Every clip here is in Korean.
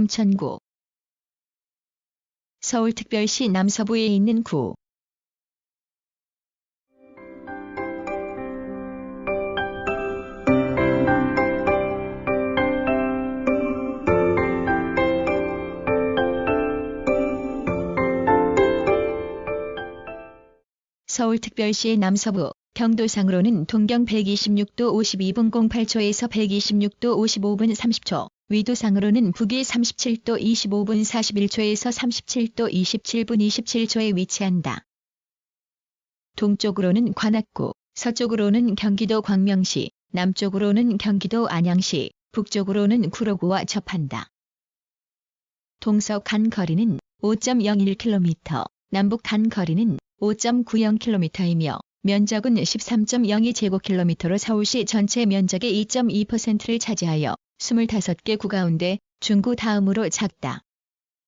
금천구. 서울특별시 남서부에 있는 구. 서울특별시 남서부, 경도상으로는 동경 126도 52분 08초에서 126도 55분 30초, 위도상으로는 북위 37도 25분 41초에서 37도 27분 27초에 위치한다. 동쪽으로는 관악구, 서쪽으로는 경기도 광명시, 남쪽으로는 경기도 안양시, 북쪽으로는 구로구와 접한다. 동서 간 거리는 5.01km, 남북 간 거리는 5.90km이며 면적은 13.02제곱킬로미터로 서울시 전체 면적의 2.2%를 차지하여 25개 구 가운데 중구 다음으로 작다.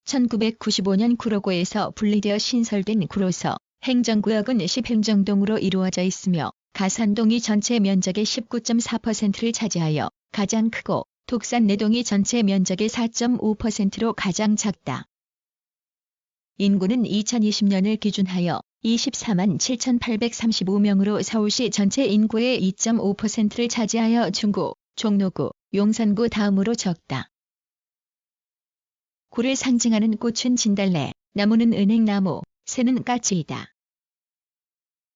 1995년 구로구에서 분리되어 신설된 구로서 행정구역은 10행정동으로 이루어져 있으며 가산동이 전체 면적의 19.4%를 차지하여 가장 크고 독산 내동이 전체 면적의 4.5%로 가장 작다. 인구는 2020년을 기준하여 24만 7,835명으로 서울시 전체 인구의 2.5%를 차지하여 중구, 종로구, 용산구 다음으로 적다. 구를 상징하는 꽃은 진달래, 나무는 은행나무, 새는 까치이다.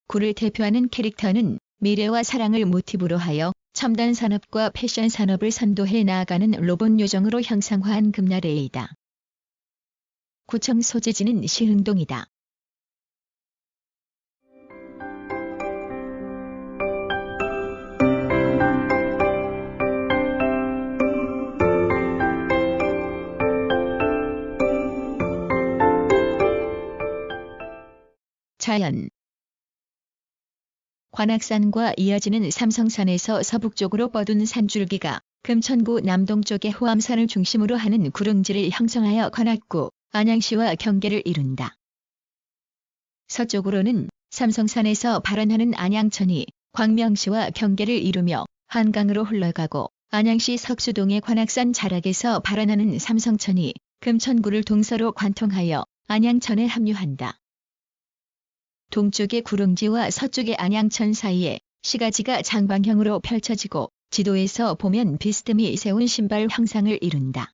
구를 대표하는 캐릭터는 미래와 사랑을 모티브로 하여 첨단 산업과 패션 산업을 선도해 나아가는 로봇 요정으로 형상화한 금나래이다. 구청 소재지는 시흥동이다. 자연. 관악산과 이어지는 삼성산에서 서북쪽으로 뻗은 산줄기가 금천구 남동쪽의 호암산을 중심으로 하는 구릉지를 형성하여 관악구, 안양시와 경계를 이룬다. 서쪽으로는 삼성산에서 발원하는 안양천이 광명시와 경계를 이루며 한강으로 흘러가고 안양시 석수동의 관악산 자락에서 발원하는 삼성천이 금천구를 동서로 관통하여 안양천에 합류한다. 동쪽의 구릉지와 서쪽의 안양천 사이에 시가지가 장방형으로 펼쳐지고 지도에서 보면 비스듬히 세운 신발 형상을 이룬다.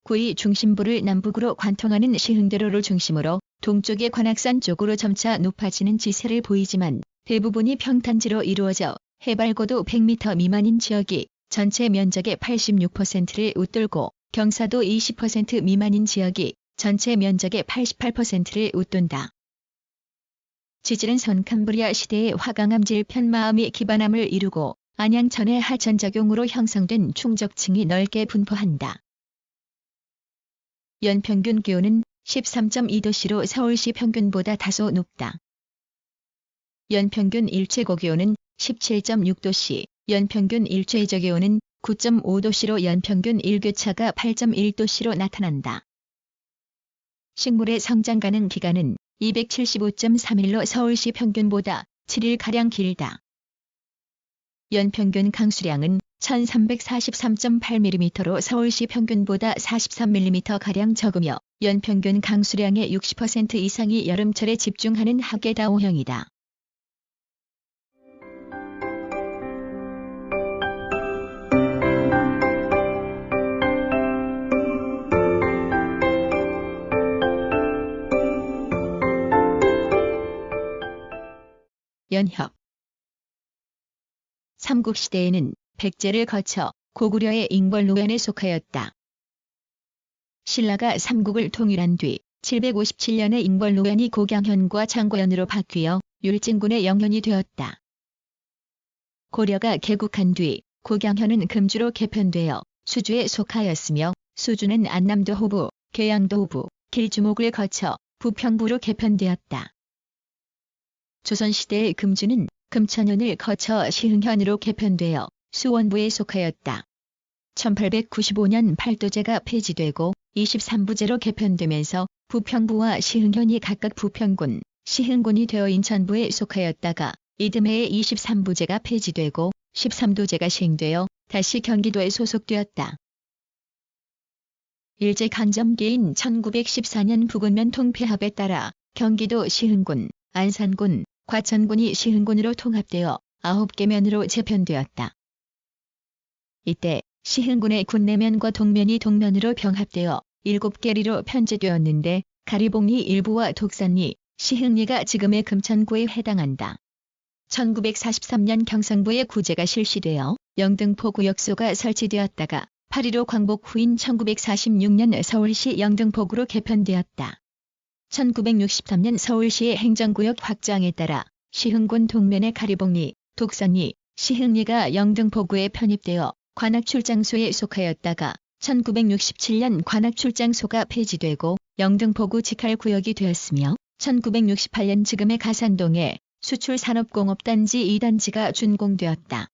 구의 중심부를 남북으로 관통하는 시흥대로를 중심으로 동쪽의 관악산 쪽으로 점차 높아지는 지세를 보이지만 대부분이 평탄지로 이루어져 해발고도 100m 미만인 지역이 전체 면적의 86%를 웃돌고 경사도 20% 미만인 지역이 전체 면적의 88%를 웃돈다. 지질은 선캄브리아 시대의 화강암질 편마암이 기반암을 이루고 안양천의 하천작용으로 형성된 충적층이 넓게 분포한다. 연평균 기온은 13.2도씨로 서울시 평균보다 다소 높다. 연평균 일체고기온은 17.6도씨, 연평균 일최저기온은 9.5도씨로 연평균 일교차가 8.1도씨로 나타난다. 식물의 성장 가능 기간은 275.3일로 서울시 평균보다 7일가량 길다. 연평균 강수량은 1343.8mm로 서울시 평균보다 43mm가량 적으며 연평균 강수량의 60% 이상이 여름철에 집중하는 하계다오형이다. 연협. 삼국시대에는 백제를 거쳐 고구려의 잉벌노현에 속하였다. 신라가 삼국을 통일한 뒤 757년에 잉벌노현이 고경현과 장고현으로 바뀌어 율진군의 영현이 되었다. 고려가 개국한 뒤 고경현은 금주로 개편되어 수주에 속하였으며 수주는 안남도 호부, 계양도 호부, 길주목을 거쳐 부평부로 개편되었다. 조선시대의 금주는 금천현을 거쳐 시흥현으로 개편되어 수원부에 속하였다. 1895년 팔도제가 폐지되고 23부제로 개편되면서 부평부와 시흥현이 각각 부평군, 시흥군이 되어 인천부에 속하였다가 이듬해에 23부제가 폐지되고 13도제가 시행되어 다시 경기도에 소속되었다. 일제강점기인 1914년 북은면 통폐합에 따라 경기도 시흥군, 안산군, 과천군이 시흥군으로 통합되어 9개 면으로 재편되었다. 이때 시흥군의 군내면과 동면이 동면으로 병합되어 7개리로 편제되었는데 가리봉리 일부와 독산리, 시흥리가 지금의 금천구에 해당한다. 1943년 경상부에 구제가 실시되어 영등포 구역소가 설치되었다가 8.15 광복 후인 1946년 서울시 영등포구로 개편되었다. 1963년 서울시의 행정구역 확장에 따라 시흥군 동면의 가리봉리, 독산리, 시흥리가 영등포구에 편입되어 관악출장소에 속하였다가 1967년 관악출장소가 폐지되고 영등포구 직할구역이 되었으며 1968년 지금의 가산동에 수출산업공업단지 2단지가 준공되었다.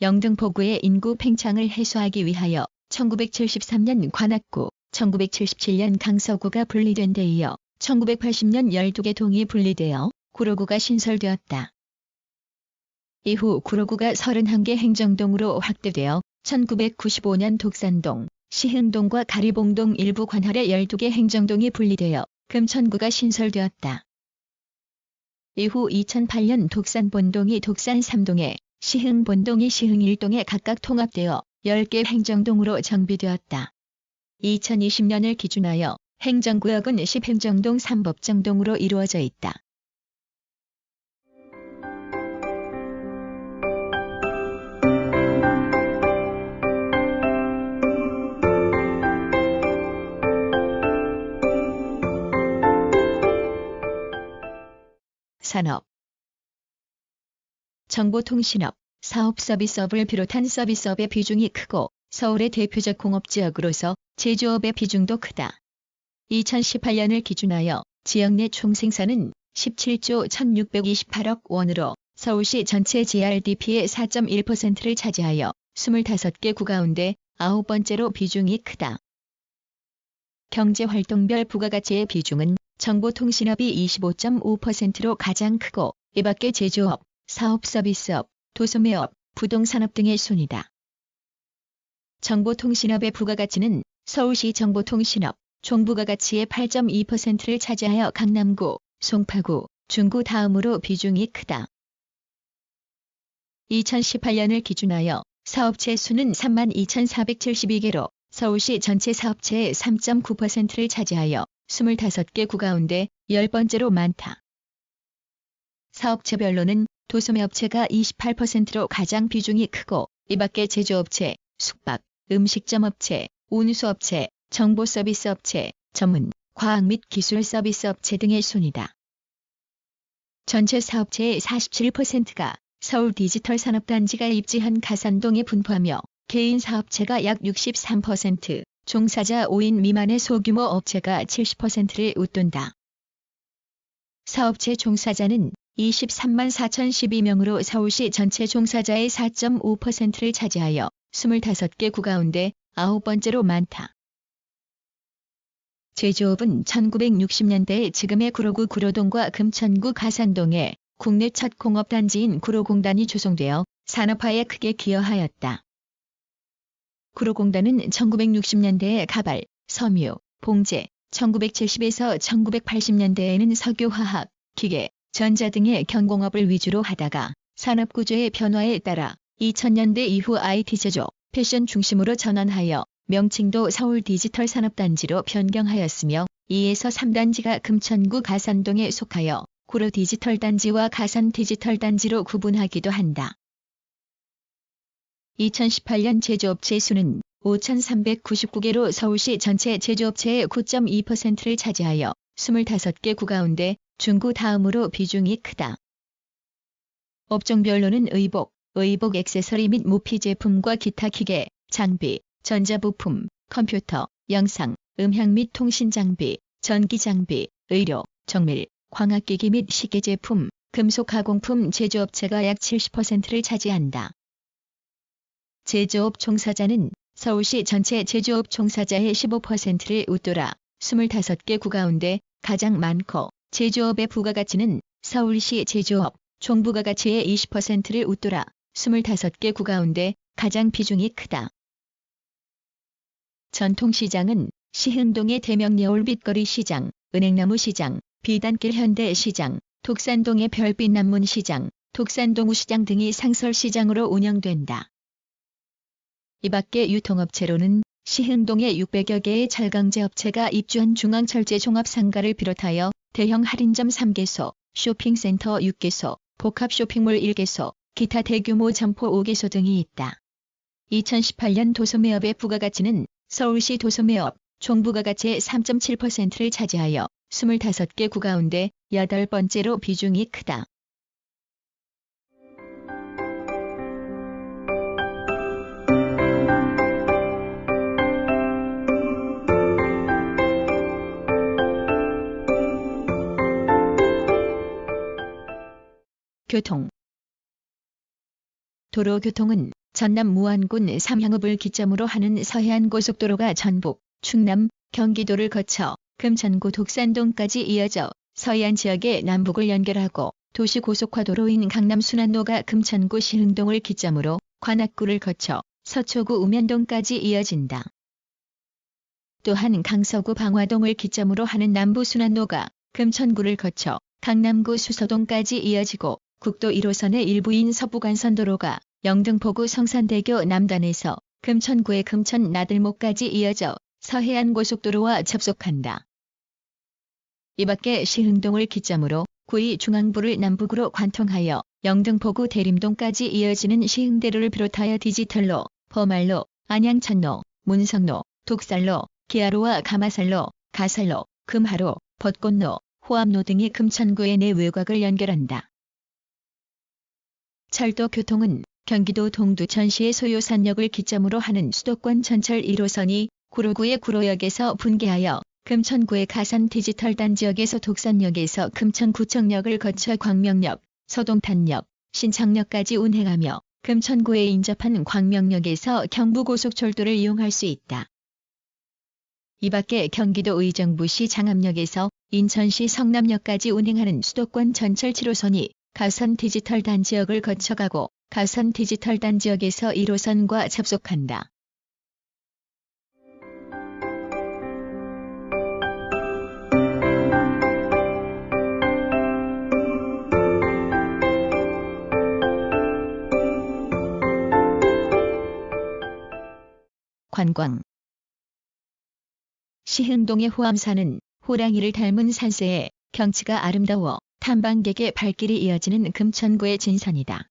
영등포구의 인구 팽창을 해소하기 위하여 1973년 관악구, 1977년 강서구가 분리된 데 이어 1980년 12개 동이 분리되어 구로구가 신설되었다. 이후 구로구가 31개 행정동으로 확대되어 1995년 독산동, 시흥동과 가리봉동 일부 관할의 12개 행정동이 분리되어 금천구가 신설되었다. 이후 2008년 독산본동이 독산 3동에 시흥본동이 시흥 1동에 각각 통합되어 10개 행정동으로 정비되었다. 2020년을 기준하여 행정구역은 10행정동 3법정동으로 이루어져 있다. 산업, 정보통신업, 사업서비스업을 비롯한 서비스업의 비중이 크고 서울의 대표적 공업지역으로서 제조업의 비중도 크다. 2018년을 기준하여 지역 내 총생산은 17조 1628억 원으로 서울시 전체 GRDP의 4.1%를 차지하여 25개 구 가운데 9번째로 비중이 크다. 경제활동별 부가가치의 비중은 정보통신업이 25.5%로 가장 크고 이 밖에 제조업, 사업서비스업, 도소매업, 부동산업 등의 순이다. 정보통신업의 부가가치는 서울시 정보통신업, 총부가가치의 8.2%를 차지하여 강남구, 송파구, 중구 다음으로 비중이 크다. 2018년을 기준하여 사업체 수는 32,472개로 서울시 전체 사업체의 3.9%를 차지하여 25개 구 가운데 10번째로 많다. 사업체별로는 도소매업체가 28%로 가장 비중이 크고 이 밖에 제조업체, 숙박, 음식점업체, 운수업체, 정보서비스업체, 전문, 과학 및 기술 서비스업체 등의 순이다. 전체 사업체의 47%가 서울 디지털 산업단지가 입지한 가산동에 분포하며 개인 사업체가 약 63%, 종사자 5인 미만의 소규모 업체가 70%를 웃돈다. 사업체 종사자는 23만 4,012명으로 서울시 전체 종사자의 4.5%를 차지하여 25개 구 가운데 9번째로 많다. 제조업은 1960년대에 지금의 구로구 구로동과 금천구 가산동에 국내 첫 공업단지인 구로공단이 조성되어 산업화에 크게 기여하였다. 구로공단은 1960년대에 가발, 섬유, 봉제, 1970에서 1980년대에는 석유화학, 기계, 전자 등의 경공업을 위주로 하다가 산업구조의 변화에 따라 2000년대 이후 IT 제조, 패션 중심으로 전환하여 명칭도 서울 디지털 산업단지로 변경하였으며 2에서 3단지가 금천구 가산동에 속하여 구로 디지털 단지와 가산 디지털 단지로 구분하기도 한다. 2018년 제조업체 수는 5,399개로 서울시 전체 제조업체의 9.2%를 차지하여 25개 구 가운데 중구 다음으로 비중이 크다. 업종별로는 의복, 액세서리 및 모피 제품과 기타 기계, 장비, 전자부품, 컴퓨터, 영상, 음향 및 통신 장비, 전기 장비, 의료, 정밀, 광학기기 및 시계 제품, 금속 가공품 제조업체가 약 70%를 차지한다. 제조업 종사자는 서울시 전체 제조업 종사자의 15%를 웃돌아 25개 구 가운데 가장 많고 제조업의 부가가치는 서울시 제조업 총부가가치의 20%를 웃돌아 25개 구 가운데 가장 비중이 크다. 전통시장은 시흥동의 대명여울 빛거리 시장, 은행나무 시장, 비단길 현대시장, 독산동의 별빛 남문 시장, 독산동우 시장 등이 상설시장으로 운영된다. 이 밖에 유통업체로는 시흥동에 600여 개의 철강제 업체가 입주한 중앙철제 종합상가를 비롯하여 대형 할인점 3개소, 쇼핑센터 6개소, 복합쇼핑몰 1개소, 기타 대규모 점포 5개소 등이 있다. 2018년 도소매업의 부가가치는 서울시 도소매업 총부가가치의 3.7%를 차지하여 25개 구 가운데 8번째로 비중이 크다. 교통. 도로교통은 전남 무안군 삼향읍을 기점으로 하는 서해안고속도로가 전북, 충남, 경기도를 거쳐 금천구 독산동까지 이어져 서해안 지역의 남북을 연결하고 도시고속화도로인 강남순환로가 금천구 시흥동을 기점으로 관악구를 거쳐 서초구 우면동까지 이어진다. 또한 강서구 방화동을 기점으로 하는 남부순환로가 금천구를 거쳐 강남구 수서동까지 이어지고 국도 1호선의 일부인 서부간선도로가 영등포구 성산대교 남단에서 금천구의 금천 나들목까지 이어져 서해안고속도로와 접속한다. 이 밖에 시흥동을 기점으로 구리 중앙부를 남북으로 관통하여 영등포구 대림동까지 이어지는 시흥대로를 비롯하여 디지털로, 범알로, 안양천로, 문성로, 독살로, 기아로와 가마살로, 가살로, 금하로, 벚꽃로, 호암로 등이 금천구의 내 외곽을 연결한다. 철도 교통은 경기도 동두천시의 소요산역을 기점으로 하는 수도권 전철 1호선이 구로구의 구로역에서 분개하여 금천구의 가산 디지털 단지역에서 독산역에서 금천구청역을 거쳐 광명역, 서동탄역, 신창역까지 운행하며 금천구에 인접한 광명역에서 경부고속철도를 이용할 수 있다. 이 밖에 경기도 의정부시 장암역에서 인천시 성남역까지 운행하는 수도권 전철 7호선이 가산 디지털 단지역을 거쳐가고 가산 디지털 단지역에서 1호선과 접속한다. 관광. 시흥동의 호암산은 호랑이를 닮은 산세에 경치가 아름다워 탐방객의 발길이 이어지는 금천구의 진산이다.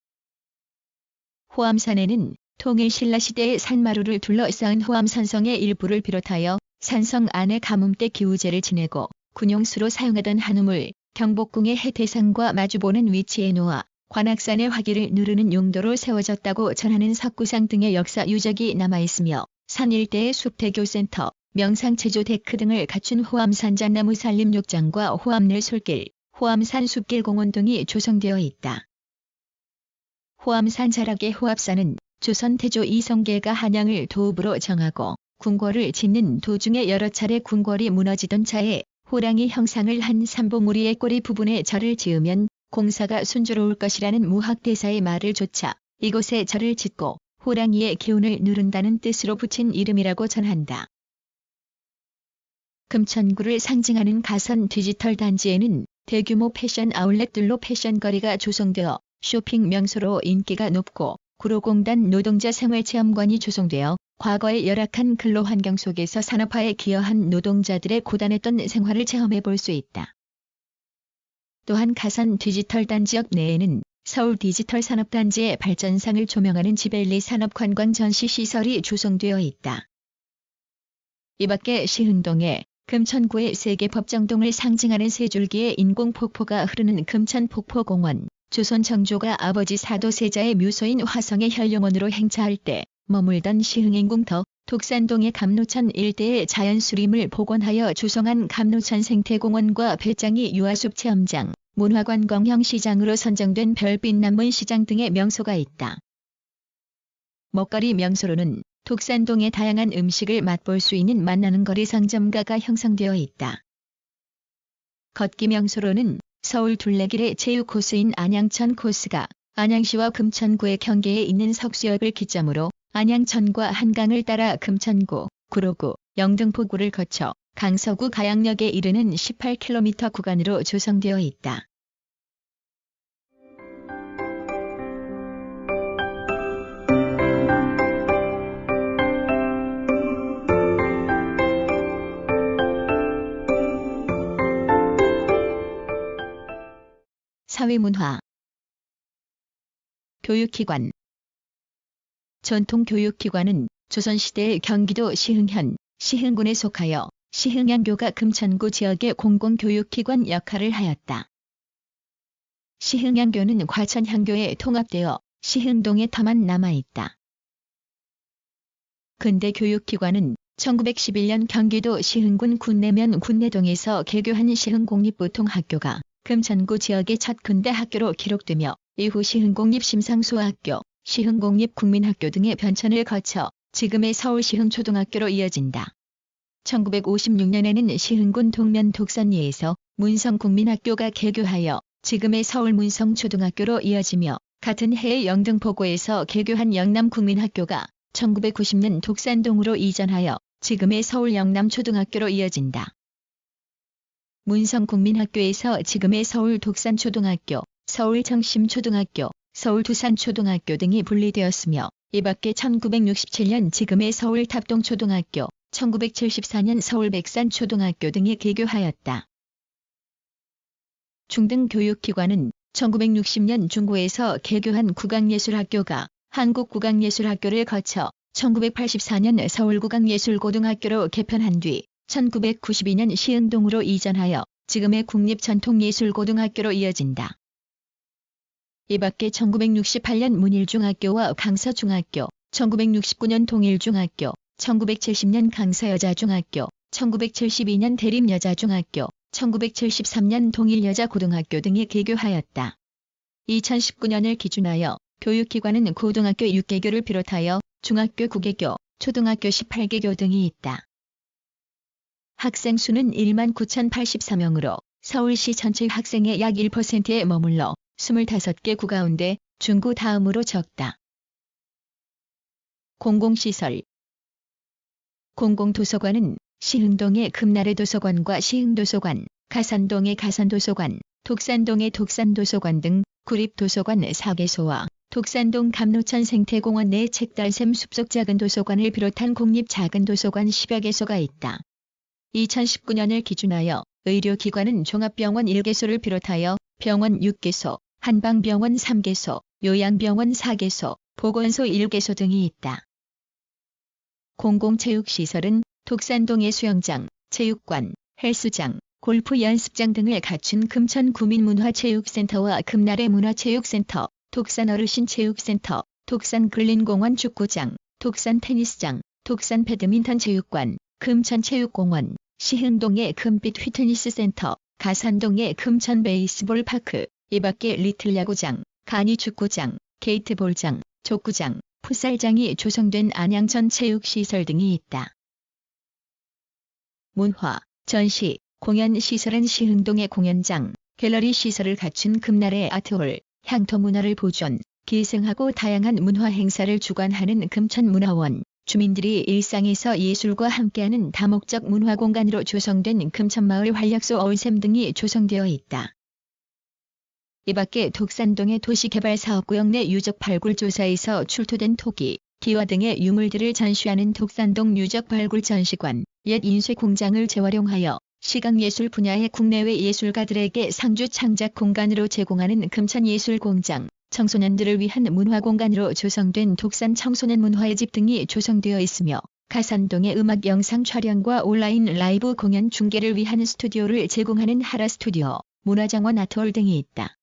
호암산에는 통일신라시대의 산마루를 둘러싸은 호암산성의 일부를 비롯하여 산성 안에 가뭄때 기우제를 지내고 군용수로 사용하던 한우물, 경복궁의 해태산과 마주보는 위치에 놓아 관악산의 화기를 누르는 용도로 세워졌다고 전하는 석구상 등의 역사 유적이 남아있으며 산 일대의 숲대교센터, 명상체조 데크 등을 갖춘 호암산 잣나무 산림욕장과 호암늘 솔길, 호암산 숲길공원 등이 조성되어 있다. 호암산 자락의 호압산은 조선 태조 이성계가 한양을 도읍으로 정하고 궁궐을 짓는 도중에 여러 차례 궁궐이 무너지던 차에 호랑이 형상을 한 삼봉우리의 꼬리 부분에 절을 지으면 공사가 순조로울 것이라는 무학대사의 말을 조차 이곳에 절을 짓고 호랑이의 기운을 누른다는 뜻으로 붙인 이름이라고 전한다. 금천구를 상징하는 가선 디지털 단지에는 대규모 패션 아울렛들로 패션거리가 조성되어 쇼핑 명소로 인기가 높고 구로공단 노동자 생활체험관이 조성되어 과거의 열악한 근로환경 속에서 산업화에 기여한 노동자들의 고단했던 생활을 체험해 볼 수 있다. 또한 가산 디지털 단지역 내에는 서울 디지털 산업단지의 발전상을 조명하는 지벨리 산업관광 전시시설이 조성되어 있다. 이 밖에 시흥동에 금천구의 세계 법정동을 상징하는 세 줄기의 인공폭포가 흐르는 금천폭포공원, 조선 정조가 아버지 사도세자의 묘소인 화성의 혈룡원으로 행차할 때 머물던 시흥인궁터, 독산동의 감로천 일대의 자연수림을 복원하여 조성한 감로천 생태공원과 배짱이 유아숲 체험장, 문화관광형 시장으로 선정된 별빛 남문 시장 등의 명소가 있다. 먹거리 명소로는 독산동의 다양한 음식을 맛볼 수 있는 만나는 거리 상점가가 형성되어 있다. 걷기 명소로는 서울 둘레길의 제휴 코스인 안양천 코스가 안양시와 금천구의 경계에 있는 석수역을 기점으로 안양천과 한강을 따라 금천구, 구로구, 영등포구를 거쳐 강서구 가양역에 이르는 18km 구간으로 조성되어 있다. 사회문화 교육기관 전통교육기관은 조선시대 경기도 시흥현, 시흥군에 속하여 시흥양교가 금천구 지역의 공공교육기관 역할을 하였다. 시흥양교는 과천향교에 통합되어 시흥동에 터만 남아있다. 근대 교육기관은 1911년 경기도 시흥군 군내면 군내동에서 개교한 시흥공립보통학교가 금천구 지역의 첫 근대 학교로 기록되며 이후 시흥공립심상소학교, 시흥공립국민학교 등의 변천을 거쳐 지금의 서울시흥초등학교로 이어진다. 1956년에는 시흥군 동면 독산리에서 문성국민학교가 개교하여 지금의 서울문성초등학교로 이어지며 같은 해에 영등포구에서 개교한 영남국민학교가 1990년 독산동으로 이전하여 지금의 서울 영남초등학교로 이어진다. 문성국민학교에서 지금의 서울 독산초등학교, 서울 정심초등학교, 서울 두산초등학교 등이 분리되었으며 이 밖에 1967년 지금의 서울 탑동초등학교, 1974년 서울 백산초등학교 등이 개교하였다. 중등교육기관은 1960년 중구에서 개교한 국악예술학교가 한국국악예술학교를 거쳐 1984년 서울국악예술고등학교로 개편한 뒤 1992년 시흥동으로 이전하여 지금의 국립전통예술고등학교로 이어진다. 이 밖에 1968년 문일중학교와 강서중학교, 1969년 동일중학교, 1970년 강서여자중학교, 1972년 대림여자중학교, 1973년 동일여자고등학교 등이 개교하였다. 2019년을 기준하여 교육기관은 고등학교 6개교를 비롯하여 중학교 9개교, 초등학교 18개교 등이 있다. 학생 수는 19,084명으로 서울시 전체 학생의 약 1%에 머물러 25개 구 가운데 중구 다음으로 적다. 공공시설 공공도서관은 시흥동의 금나래 도서관과 시흥도서관, 가산동의 가산도서관, 독산동의 독산도서관 등 구립도서관 4개소와 독산동 감로천 생태공원 내 책달샘 숲속 작은 도서관을 비롯한 공립 작은 도서관 10여 개소가 있다. 2019년을 기준하여 의료기관은 종합병원 1개소를 비롯하여 병원 6개소, 한방병원 3개소, 요양병원 4개소, 보건소 1개소 등이 있다. 공공체육시설은 독산동의 수영장, 체육관, 헬스장, 골프 연습장 등을 갖춘 금천구민문화체육센터와 금나래 문화체육센터, 독산어르신체육센터, 독산근린공원 축구장, 독산테니스장, 독산 배드민턴체육관, 금천체육공원, 시흥동의 금빛 휘트니스센터, 가산동의 금천베이스볼파크, 이 밖에 리틀야구장, 간이축구장, 게이트볼장, 족구장, 풋살장이 조성된 안양천 체육시설 등이 있다. 문화, 전시, 공연 시설은 시흥동의 공연장, 갤러리 시설을 갖춘 금나래 아트홀, 향토문화를 보존, 계승하고 다양한 문화 행사를 주관하는 금천문화원, 주민들이 일상에서 예술과 함께하는 다목적 문화공간으로 조성된 금천마을 활력소 어울샘 등이 조성되어 있다. 이 밖에 독산동의 도시개발사업구역 내 유적 발굴 조사에서 출토된 토기, 기와 등의 유물들을 전시하는 독산동 유적 발굴 전시관, 옛 인쇄 공장을 재활용하여 시각예술 분야의 국내외 예술가들에게 상주 창작 공간으로 제공하는 금천예술공장, 청소년들을 위한 문화공간으로 조성된 독산 청소년 문화의 집 등이 조성되어 있으며 가산동의 음악 영상 촬영과 온라인 라이브 공연 중계를 위한 스튜디오를 제공하는 하라 스튜디오, 문화정원 아트홀 등이 있다.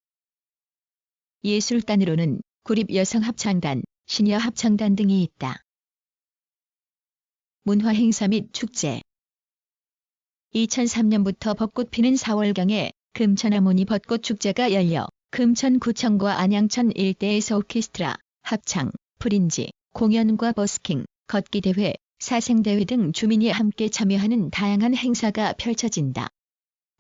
예술단으로는 구립여성합창단, 시녀합창단 등이 있다. 문화행사 및 축제 2003년부터 벚꽃 피는 4월경에 금천하모니 벚꽃축제가 열려 금천구청과 안양천 일대에서 오케스트라, 합창, 프린지, 공연과 버스킹, 걷기대회, 사생대회 등 주민이 함께 참여하는 다양한 행사가 펼쳐진다.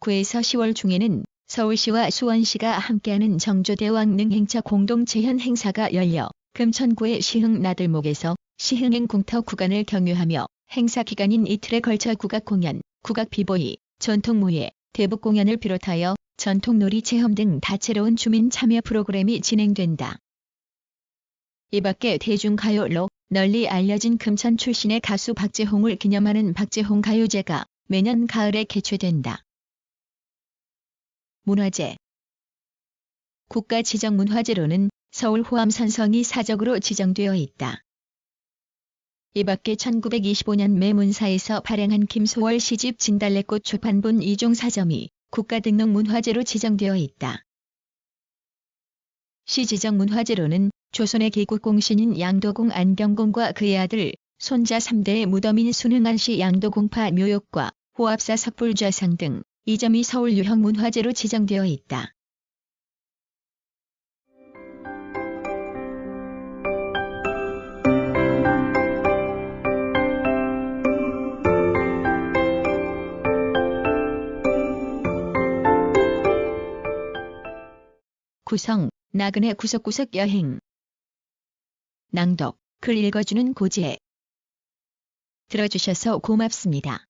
9에서 10월 중에는 서울시와 수원시가 함께하는 정조대왕릉 행차 공동체현 행사가 열려 금천구의 시흥 나들목에서 시흥행 공터 구간을 경유하며 행사 기간인 이틀에 걸쳐 국악 공연, 국악 비보이, 전통무예, 대북 공연을 비롯하여 전통놀이 체험 등 다채로운 주민 참여 프로그램이 진행된다. 이 밖에 대중가요로 널리 알려진 금천 출신의 가수 박재홍을 기념하는 박재홍 가요제가 매년 가을에 개최된다. 문화재. 국가 지정 문화재로는 서울 호암산성이 사적으로 지정되어 있다. 이 밖에 1925년 매문사에서 발행한 김소월 시집 진달래꽃 초판본 2종 사점이 국가등록문화재로 지정되어 있다. 시지정 문화재로는 조선의 개국공신인 양도공 안경공과 그의 아들, 손자 3대의 무덤인 순흥안시 양도공파 묘역과 호압사 석불좌상 등 2점이 서울 유형 문화재로 지정되어 있다. 구성, 나그네 구석구석 여행. 낭독, 글 읽어주는 고지혜. 들어주셔서 고맙습니다.